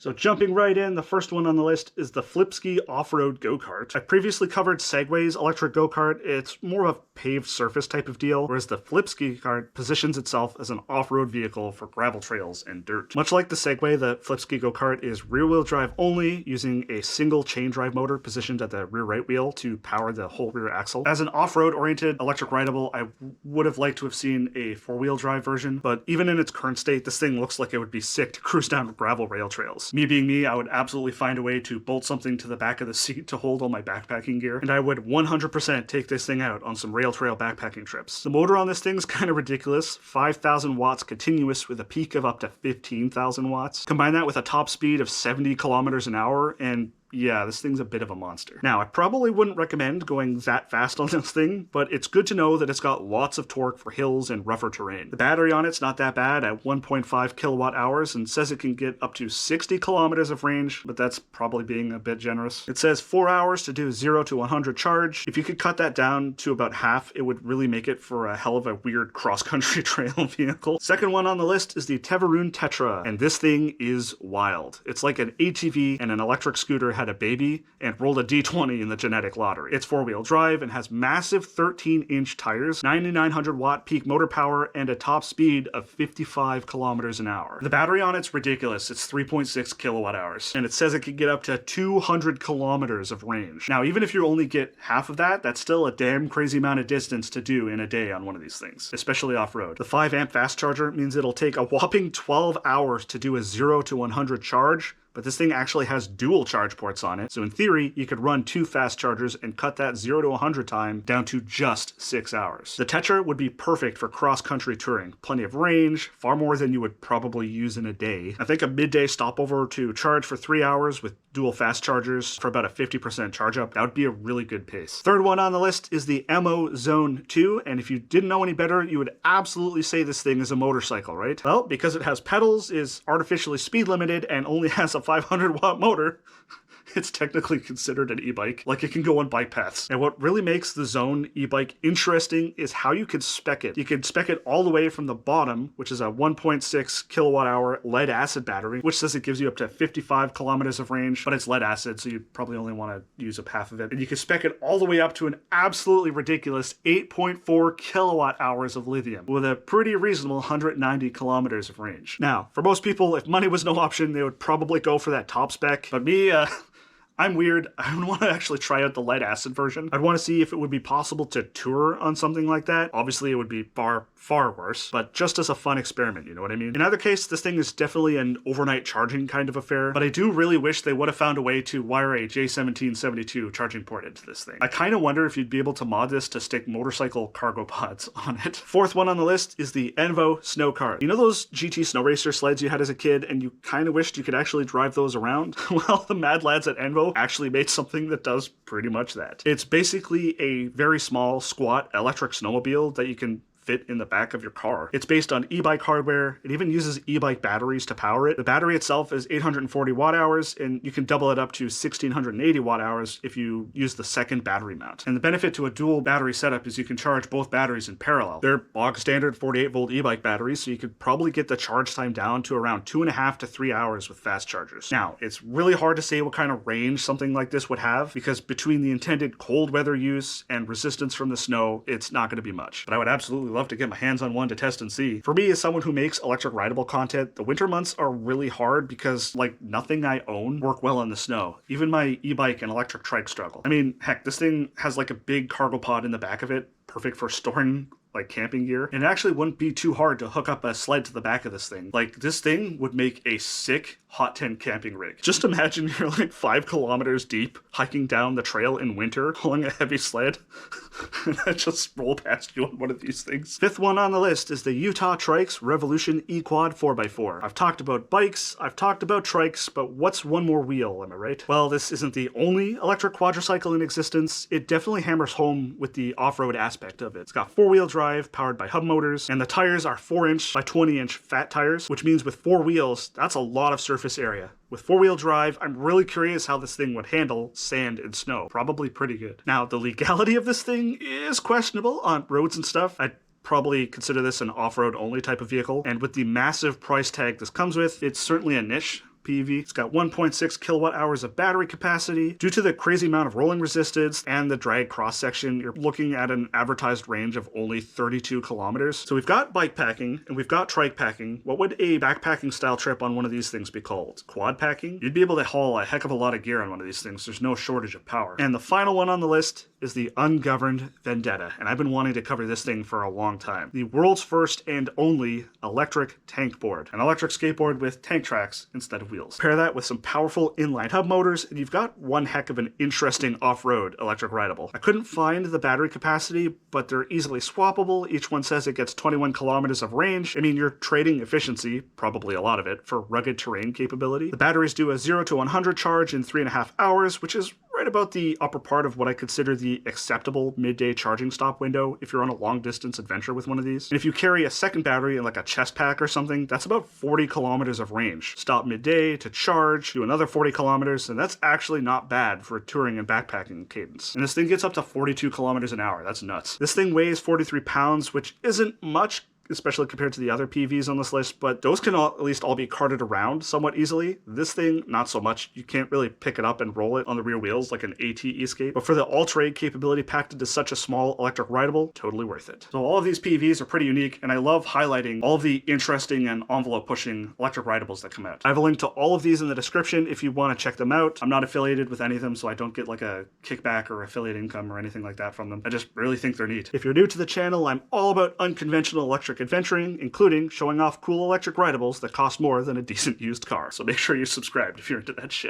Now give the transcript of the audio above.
So jumping right in, the first one on the list is the Flipsky Offroad Go Kart. I've previously covered Segway's electric go-kart. It's more of a paved surface type of deal, whereas the Flipsky kart positions itself as an off-road vehicle for gravel trails and dirt. Much like the Segway, the Flipsky Go Kart is rear-wheel drive only, using a single chain drive motor positioned at the rear right wheel to power the whole rear axle. As an off-road oriented electric rideable, I would have liked to have seen a four-wheel drive version, but even in its current state, this thing looks like it would be sick to cruise down gravel rail trails. Me being me, I would absolutely find a way to bolt something to the back of the seat to hold all my backpacking gear, and I would 100% take this thing out on some rail trail backpacking trips. The motor on this thing's kind of ridiculous, 5,000 watts continuous with a peak of up to 15,000 watts. Combine that with a top speed of 70 kilometers an hour, and yeah, this thing's a bit of a monster. Now, I probably wouldn't recommend going that fast on this thing, but it's good to know that it's got lots of torque for hills and rougher terrain. The battery on it's not that bad at 1.5 kilowatt hours and says it can get up to 60 kilometers of range, but that's probably being a bit generous. It says 4 hours to do 0 to 100 charge. If you could cut that down to about half, it would really make it for a hell of a weird cross-country trail vehicle. Second one on the list is the Teverun Tetra, and this thing is wild. It's like an ATV and an electric scooter had a baby and rolled a D20 in the genetic lottery. It's four-wheel drive and has massive 13-inch tires, 9,900 watt peak motor power, and a top speed of 55 kilometers an hour. The battery on it's ridiculous. It's 3.6 kilowatt hours, and it says it can get up to 200 kilometers of range. Now, even if you only get half of that, that's still a damn crazy amount of distance to do in a day on one of these things, especially off-road. The 5 amp fast charger means it'll take a whopping 12 hours to do a 0 to 100 charge, but this thing actually has dual charge ports on it, so in theory, you could run 2 fast chargers and cut that 0 to 100 time down to just 6 hours. The Tetra would be perfect for cross-country touring. Plenty of range, far more than you would probably use in a day. I think a midday stopover to charge for 3 hours with dual fast chargers for about a 50% charge up, that would be a really good pace. Third one on the list is the Emmo Zone II, and if you didn't know any better, you would absolutely say this thing is a motorcycle, right? Well, because it has pedals, is artificially speed limited, and only has a 500 watt motor, it's technically considered an e-bike. Like, it can go on bike paths. And what really makes the Zone e-bike interesting is how you can spec it. You can spec it all the way from the bottom, which is a 1.6 kilowatt hour lead acid battery, which says it gives you up to 55 kilometers of range, but it's lead acid, so you probably only want to use up half of it. And you can spec it all the way up to an absolutely ridiculous 8.4 kilowatt hours of lithium with a pretty reasonable 190 kilometers of range. Now, for most people, if money was no option, they would probably go for that top spec, but me, I'm weird. I would want to actually try out the lead acid version. I'd want to see if it would be possible to tour on something like that. Obviously, it would be far, far worse, but just as a fun experiment, you know what I mean? In either case, this thing is definitely an overnight charging kind of affair, but I do really wish they would have found a way to wire a J1772 charging port into this thing. I kind of wonder if you'd be able to mod this to stick motorcycle cargo pods on it. Fourth one on the list is the Envo Snow Kart. You know those GT Snow Racer sleds you had as a kid and you kind of wished you could actually drive those around? Well, the mad lads at Envo actually made something that does pretty much that. It's basically a very small, squat electric snowmobile that you can fit in the back of your car. It's based on e-bike hardware. It even uses e-bike batteries to power it. The battery itself is 840 watt hours, and you can double it up to 1680 watt hours if you use the second battery mount. And the benefit to a dual battery setup is you can charge both batteries in parallel. They're bog standard 48 volt e-bike batteries, so you could probably get the charge time down to around 2.5 to 3 hours with fast chargers. Now, it's really hard to say what kind of range something like this would have, because between the intended cold weather use and resistance from the snow, it's not going to be much. But I would absolutely love to get my hands on one to test and see. For me, as someone who makes electric rideable content, the winter months are really hard because, like, nothing I own work well in the snow. Even my e-bike and electric trike struggle. I mean, heck, this thing has like a big cargo pod in the back of it, perfect for storing like camping gear, and it actually wouldn't be too hard to hook up a sled to the back of this thing. Like, this thing would make a sick hot tent camping rig. Just imagine you're like 5 kilometers deep hiking down the trail in winter pulling a heavy sled and I just roll past you on one of these things. Fifth one on the list is the Utah Trikes Revolution eQuad 4x4. I've talked about bikes, I've talked about trikes, but what's one more wheel, am I right? Well, this isn't the only electric quadricycle in existence. It definitely hammers home with the off-road aspect of it. It's got 4-wheel drive powered by hub motors, and the tires are 4-inch by 20-inch fat tires, which means with 4 wheels, that's a lot of surface area. With 4-wheel drive, I'm really curious how this thing would handle sand and snow. Probably pretty good. Now, the legality of this thing is questionable on roads and stuff. I'd probably consider this an off-road only type of vehicle, and with the massive price tag this comes with, it's certainly a niche. PEV. It's got 1.6 kilowatt hours of battery capacity. Due to the crazy amount of rolling resistance and the drag cross section, you're looking at an advertised range of only 32 kilometers. So we've got bike packing and we've got trike packing. What would a backpacking style trip on one of these things be called? Quad packing? You'd be able to haul a heck of a lot of gear on one of these things. There's no shortage of power. And the final one on the list is the Ungoverned Vendetta, and I've been wanting to cover this thing for a long time. The world's first and only electric tank board. An electric skateboard with tank tracks instead of wheels. Pair that with some powerful inline hub motors, and you've got one heck of an interesting off-road electric rideable. I couldn't find the battery capacity, but they're easily swappable. Each one says it gets 21 kilometers of range. I mean, you're trading efficiency, probably a lot of it, for rugged terrain capability. The batteries do a 0 to 100 charge in 3.5 hours, which is right about the upper part of what I consider the acceptable midday charging stop window if you're on a long distance adventure with one of these. And if you carry a second battery in like a chest pack or something, that's about 40 kilometers of range. Stop midday to charge, do another 40 kilometers, and that's actually not bad for a touring and backpacking cadence. And this thing gets up to 42 kilometers an hour. That's nuts. This thing weighs 43 pounds, which isn't much, especially compared to the other PVs on this list, but those can at least all be carted around somewhat easily. This thing, not so much. You can't really pick it up and roll it on the rear wheels like an AT Escape, but for the all-terrain capability packed into such a small electric rideable, totally worth it. So all of these PVs are pretty unique, and I love highlighting all of the interesting and envelope-pushing electric rideables that come out. I have a link to all of these in the description if you want to check them out. I'm not affiliated with any of them, so I don't get like a kickback or affiliate income or anything like that from them. I just really think they're neat. If you're new to the channel, I'm all about unconventional electric adventuring, including showing off cool electric rideables that cost more than a decent used car. So make sure you're subscribed if you're into that shit.